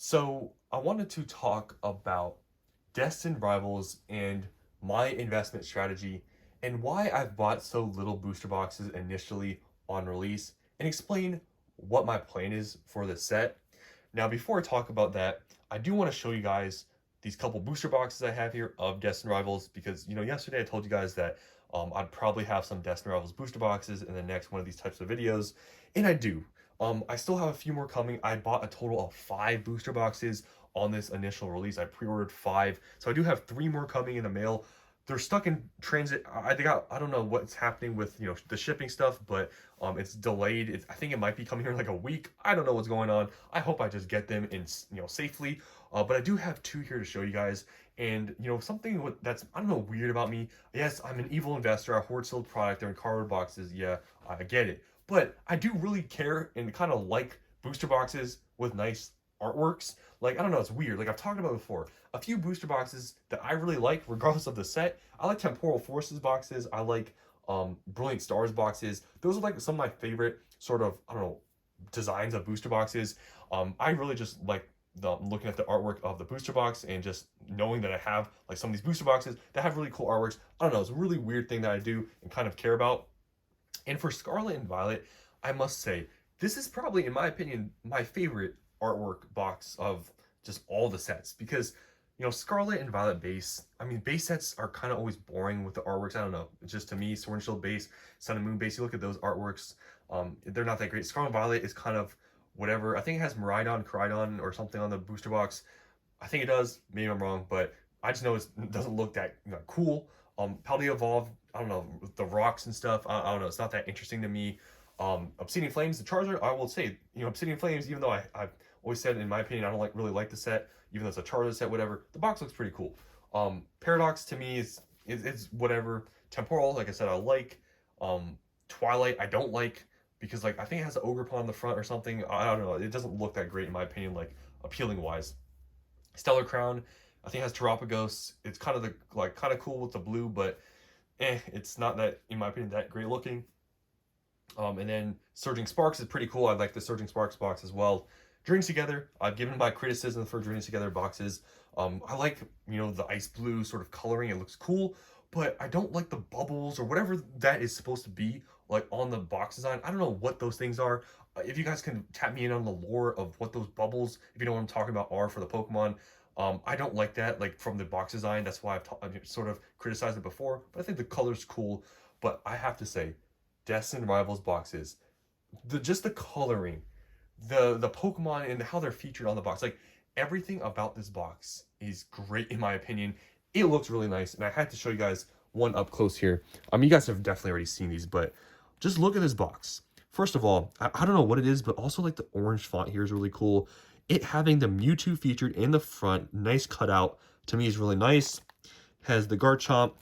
So I wanted to talk about Destined Rivals and my investment strategy and why I've bought so little booster boxes initially on release and explain what my plan is for the set. Now, before I talk about that, I do want to show you guys these couple booster boxes I have here of Destined Rivals because, yesterday I told you guys that I'd probably have some Destined Rivals booster boxes in the next one of these types of videos, and I do. I still have a few more coming. I bought a total of 5 booster boxes on this initial release. I pre-ordered 5, so I do have 3 more coming in the mail. They're stuck in transit. I don't know what's happening with the shipping stuff, but it's delayed. I think it might be coming here in like a week. I don't know what's going on. I hope I just get them in safely. But I do have 2 here to show you guys. And something that's I don't know weird about me. Yes, I'm an evil investor. I hoard sold product. They're in cardboard boxes. Yeah, I get it. But I do really care and kind of like booster boxes with nice artworks. Like, I don't know, it's weird. Like I've talked about before, a few booster boxes that I really like, regardless of the set. I like Temporal Forces boxes. I like Brilliant Stars boxes. Those are like some of my favorite sort of, I don't know, designs of booster boxes. I really just like looking at the artwork of the booster box and just knowing that I have like some of these booster boxes that have really cool artworks. I don't know, it's a really weird thing that I do and kind of care about. And for Scarlet and Violet, I must say, this is probably, in my opinion, my favorite artwork box of just all the sets because, Scarlet and Violet base, I mean, base sets are kind of always boring with the artworks. I don't know. It's just to me, Sword and Shield base, Sun and Moon base, you look at those artworks, they're not that great. Scarlet and Violet is kind of whatever. I think it has Maridon, Coridon, or something on the booster box. I think it does. Maybe I'm wrong, but I just know it doesn't look that cool. Paldea Evolved, I don't know, the rocks and stuff. I don't know. It's not that interesting to me. Obsidian Flames, the Charizard, I will say, Obsidian Flames, even though I've always said, in my opinion, I don't really like the set, even though it's a Charizard set, whatever, the box looks pretty cool. Paradox to me is it's whatever. Temporal, like I said, I like. Twilight, I don't like because like I think it has an Ogerpon on the front or something. I don't know. It doesn't look that great in my opinion, like appealing wise. Stellar Crown, I think it has Terapagos. It's kind of kind of cool with the blue, but it's not that, in my opinion, that great looking. And then Surging Sparks is pretty cool. I like the Surging Sparks box as well. Dreams Together, I've given my criticism for Dreams Together boxes. I like, the ice blue sort of coloring. It looks cool, but I don't like the bubbles or whatever that is supposed to be, like on the box design. I don't know what those things are. If you guys can tap me in on the lore of what those bubbles, if you know what I'm talking about, are for the Pokemon. I don't like that, like from the box design. That's why I've sort of criticized it before, but I think the color's cool. But I have to say, Destined Rivals boxes, just the coloring, the Pokemon and how they're featured on the box, like everything about this box is great in my opinion. It looks really nice, and I had to show you guys one up close here. You guys have definitely already seen these, but just look at this box. First of all, I don't know what it is, but also like the orange font here is really cool. It having the Mewtwo featured in the front, nice cutout, to me is really nice. Has the Garchomp,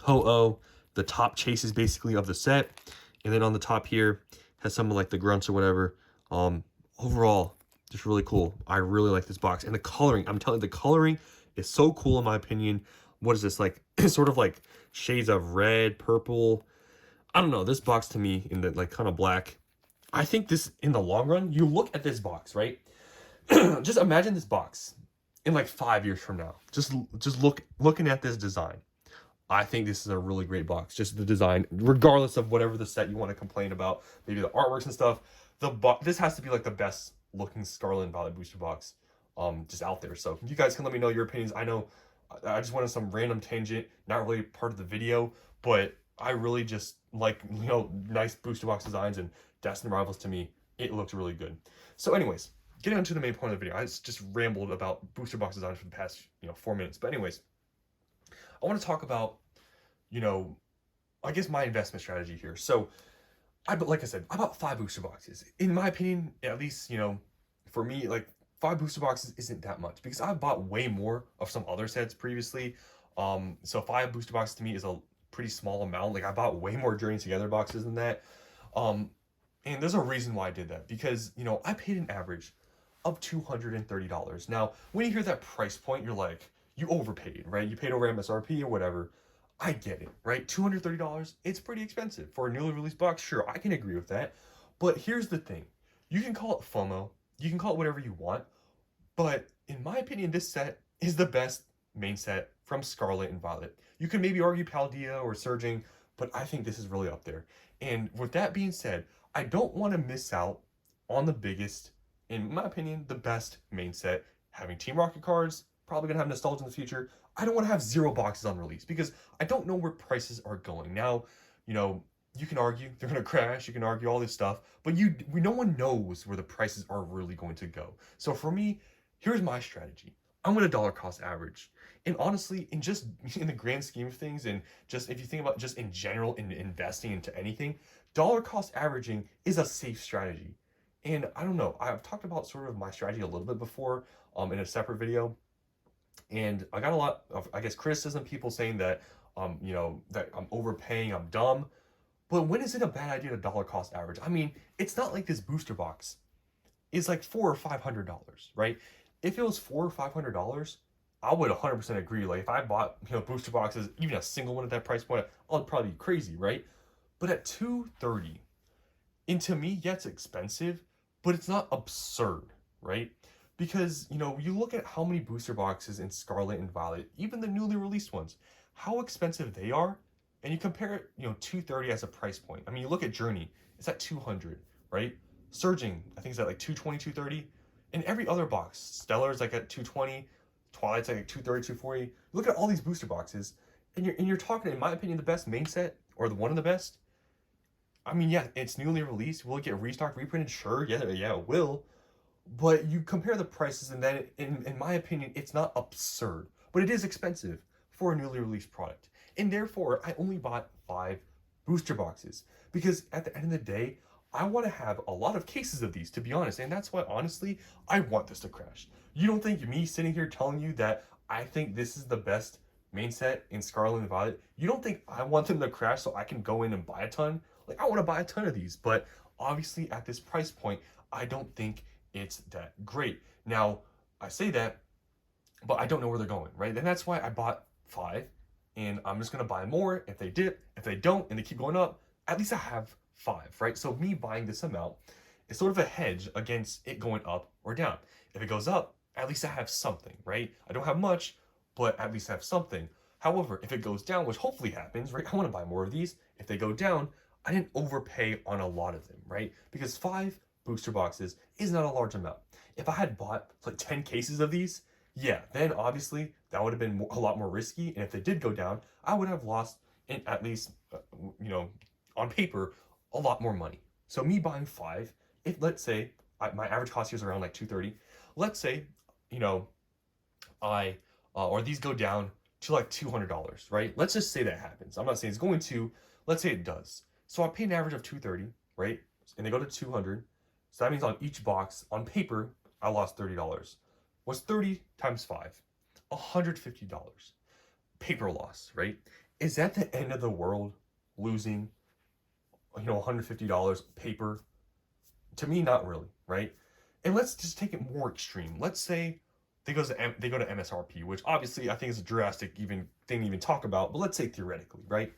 Ho-Oh, the top chases basically of the set, and then on the top here has some of like the grunts or whatever. Overall, just really cool. I really like this box, and the coloring, I'm telling you, the coloring is so cool in my opinion. What is this, like sort of like shades of red, purple? I don't know, this box to me in the like kind of black, I think this, in the long run, you look at this box, right? Just imagine this box in like 5 years from now. Just looking at this design. I think this is a really great box. Just the design, regardless of whatever the set you want to complain about, maybe the artworks and stuff. This has to be like the best looking Scarlet and Violet booster box, just out there. So you guys can let me know your opinions. I know I just went on some random tangent, not really part of the video, but I really just like nice booster box designs, and Destined Rivals to me, it looks really good. So, anyways, getting on to the main point of the video, I just rambled about booster box designs for the past 4 minutes. But anyways, I want to talk about, I guess my investment strategy here. So, like I said, I bought 5 booster boxes. In my opinion, at least, for me, like 5 booster boxes isn't that much because I've bought way more of some other sets previously. So 5 booster boxes to me is a pretty small amount. Like I bought way more Journey Together boxes than that. And there's a reason why I did that because, I paid an average of $230. Now, when you hear that price point, you're like, you overpaid, right? You paid over MSRP or whatever. I get it, right? $230, it's pretty expensive. For a newly released box, sure, I can agree with that. But here's the thing. You can call it FOMO. You can call it whatever you want. But in my opinion, this set is the best main set from Scarlet and Violet. You can maybe argue Paldea or Surging, but I think this is really up there. And with that being said, I don't want to miss out on the biggest, in my opinion, the best main set. Having Team Rocket cards, probably going to have nostalgia in the future. I don't want to have 0 boxes on release because I don't know where prices are going. Now, you know, you can argue they're going to crash, you can argue all this stuff, but no one knows where the prices are really going to go. So for me, here's my strategy. I'm going to dollar cost average. And honestly, in the grand scheme of things, and just if you think about just in general in investing into anything, dollar cost averaging is a safe strategy. And I don't know, I've talked about sort of my strategy a little bit before in a separate video. And I got a lot of, I guess, criticism, people saying that, that I'm overpaying, I'm dumb. But when is it a bad idea to dollar cost average? I mean, it's not like this booster box is like $400 or $500, right? If it was $400 or $500, I would 100% agree. Like if I bought, booster boxes, even a single one at that price point, I'd probably be crazy, right? But at $230, and to me, yeah, it's expensive, but it's not absurd, right? Because, you look at how many booster boxes in Scarlet and Violet, even the newly released ones, how expensive they are, and you compare it, 230 as a price point. I mean, you look at Journey, it's at 200, right? Surging, I think it's at like 220, 230. And every other box, Stellar's like at 220, Twilight's like 230, 240. Look at all these booster boxes, and you're talking, in my opinion, the best main set, or the one of the best. I mean, yeah, it's newly released. Will it get restocked, reprinted? Sure, yeah, it will. But you compare the prices, and then, in my opinion, it's not absurd, but it is expensive for a newly released product. And therefore, I only bought 5 booster boxes because at the end of the day, I want to have a lot of cases of these, to be honest. And that's why, honestly, I want this to crash. You don't think me sitting here telling you that I think this is the best main set in Scarlet and Violet, you don't think I want them to crash so I can go in and buy a ton? Like, I want to buy a ton of these, but obviously at this price point, I don't think it's that great. Now, I say that, but I don't know where they're going, right? And that's why I bought 5, and I'm just gonna buy more if they dip. If they don't and they keep going up, at least I have 5, right? So me buying this amount is sort of a hedge against it going up or down. If it goes up, at least I have something, right? I don't have much, but at least I have something. However, if it goes down, which hopefully happens, right? I want to buy more of these. If they go down, I didn't overpay on a lot of them, right? Because 5 booster boxes is not a large amount. If I had bought like 10 cases of these, yeah, then obviously that would have been a lot more risky. And if they did go down, I would have lost, in at least, on paper, a lot more money. So me buying 5, if let's say my average cost here is around like 230, let's say, I or these go down to like $200, right? Let's just say that happens. I'm not saying it's going to. Let's say it does. So I pay an average of 230, right? And they go to 200. So that means on each box, on paper, I lost $30. What's 30 times 5? $150. Paper loss, right? Is that the end of the world, losing, $150 paper? To me, not really, right? And let's just take it more extreme. Let's say they go to MSRP, which obviously I think is a drastic thing to even talk about, but let's say theoretically, right?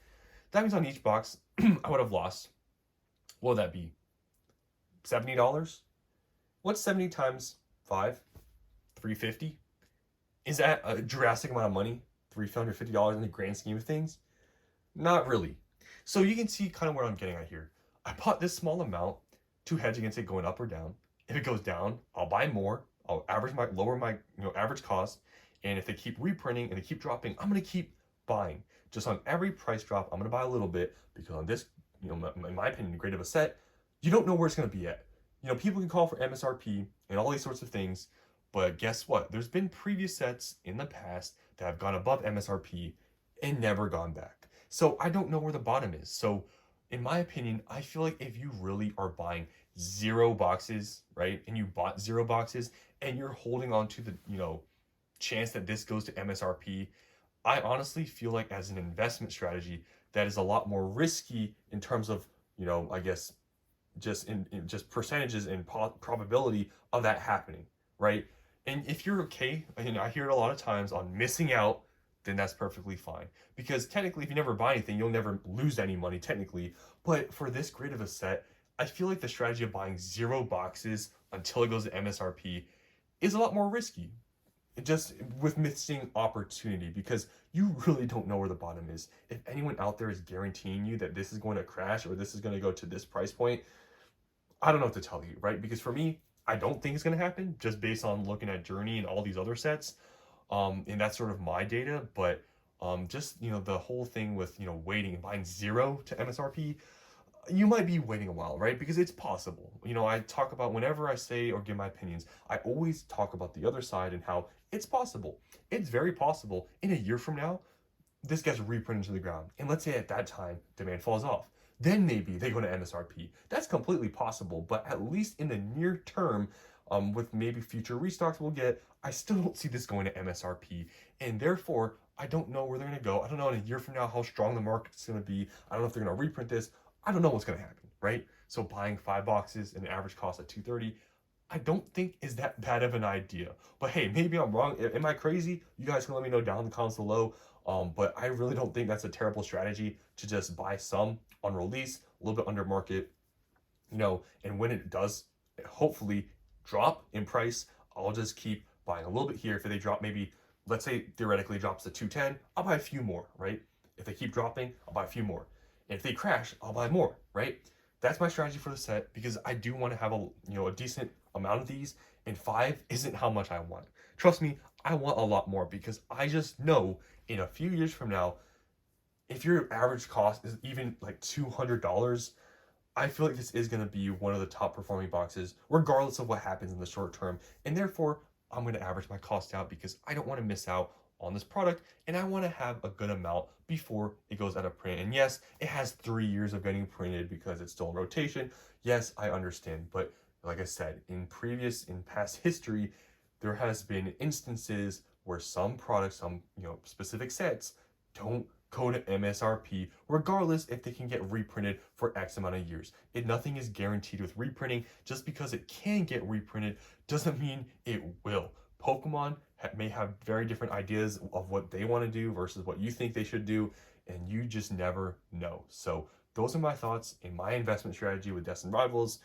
That means on each box, I would have lost, what would that be? $70? What's 70 times 5? $350? Is that a drastic amount of money? $350 in the grand scheme of things? Not really. So you can see kind of where I'm getting at here. I bought this small amount to hedge against it going up or down. If it goes down, I'll buy more. I'll lower my average cost. And if they keep reprinting and they keep dropping, I'm gonna keep buying. Just on every price drop, I'm gonna buy a little bit because on this, in my opinion, great of a set, you don't know where it's gonna be at. People can call for MSRP and all these sorts of things, but guess what? There's been previous sets in the past that have gone above MSRP and never gone back. So I don't know where the bottom is. So in my opinion, I feel like if you really are buying 0 boxes, right? And you bought 0 boxes and you're holding on to the, chance that this goes to MSRP, I honestly feel like as an investment strategy, that is a lot more risky in terms of, I guess, just in just percentages and probability of that happening, right? And if you're okay, and I hear it a lot of times on missing out, then that's perfectly fine. Because technically, if you never buy anything, you'll never lose any money technically. But for this great of a set, I feel like the strategy of buying 0 boxes until it goes to MSRP is a lot more risky, just with missing opportunity, because you really don't know where the bottom is. If anyone out there is guaranteeing you that this is going to crash or this is going to go to this price point, I don't know what to tell you, right? Because for me, I don't think it's going to happen just based on looking at Journey and all these other sets. And that's sort of my data. But just, the whole thing with, waiting and buying zero to MSRP, you might be waiting a while, right? Because it's possible. I talk about, whenever I say or give my opinions, I always talk about the other side and how it's possible. It's very possible in a year from now, this gets reprinted to the ground. And let's say at that time, demand falls off. Then maybe they go to MSRP. That's completely possible, but at least in the near term, with maybe future restocks we'll get, I still don't see this going to MSRP. And therefore, I don't know where they're going to go. I don't know in a year from now how strong the market's going to be. I don't know if they're going to reprint this. I don't know what's going to happen, right? So buying 5 boxes at an average cost at 230, I don't think is that bad of an idea. But hey, maybe I'm wrong. Am I crazy? You guys can let me know down in the comments below. But I really don't think that's a terrible strategy to just buy some on release, a little bit under market, and when it does hopefully drop in price, I'll just keep buying a little bit here. If they drop, maybe, let's say theoretically drops to 210, I'll buy a few more, right? If they keep dropping, I'll buy a few more. And if they crash, I'll buy more, right? That's my strategy for the set, because I do want to have a decent amount of these, and 5 isn't how much I want. Trust me, I want a lot more, because I just know in a few years from now, if your average cost is even like $200, I feel like this is going to be one of the top performing boxes, regardless of what happens in the short term. And therefore, I'm going to average my cost out, because I don't want to miss out on this product, and I want to have a good amount before it goes out of print. And yes, it has 3 years of getting printed because it's still in rotation. Yes, I understand, but like I said, in past history, there has been instances where some products, some specific sets, don't go to MSRP, regardless if they can get reprinted for X amount of years. Nothing is guaranteed with reprinting. Just because it can get reprinted doesn't mean it will. Pokemon may have very different ideas of what they want to do versus what you think they should do, and you just never know. So those are my thoughts in my investment strategy with Destined Rivals.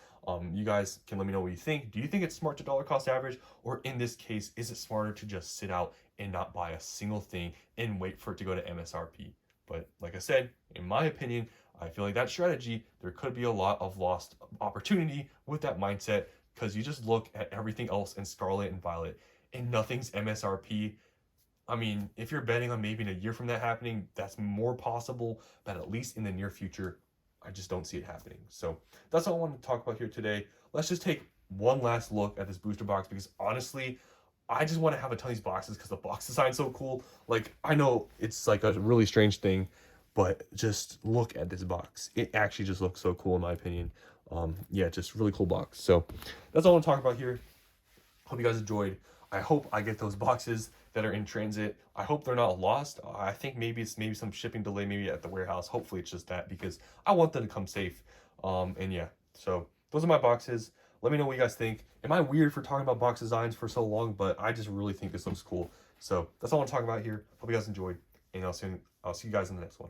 You guys can let me know what you think. Do you think it's smart to dollar cost average? Or in this case, is it smarter to just sit out and not buy a single thing and wait for it to go to MSRP? But like I said, in my opinion, I feel like that strategy, there could be a lot of lost opportunity with that mindset, because you just look at everything else in Scarlet and Violet and nothing's MSRP. I mean, if you're betting on maybe in a year from that happening, that's more possible, but at least in the near future, I just don't see it happening. So that's all I wanted to talk about here today. Let's just take one last look at this booster box, because honestly, I just want to have a ton of these boxes because the box design's so cool. Like, I know it's like a really strange thing, but just look at this box. It actually just looks so cool in my opinion. Yeah, just really cool box. So that's all I want to talk about here. Hope you guys enjoyed. I hope I get those boxes that are in transit. I hope they're not lost. I think maybe it's some shipping delay maybe at the warehouse. Hopefully it's just that, because I want them to come safe. And yeah, so those are my boxes. Let me know what you guys think. Am I weird for talking about box designs for so long? But I just really think this looks cool. So that's all I want to talk about here. Hope you guys enjoyed, and I'll see you guys in the next one.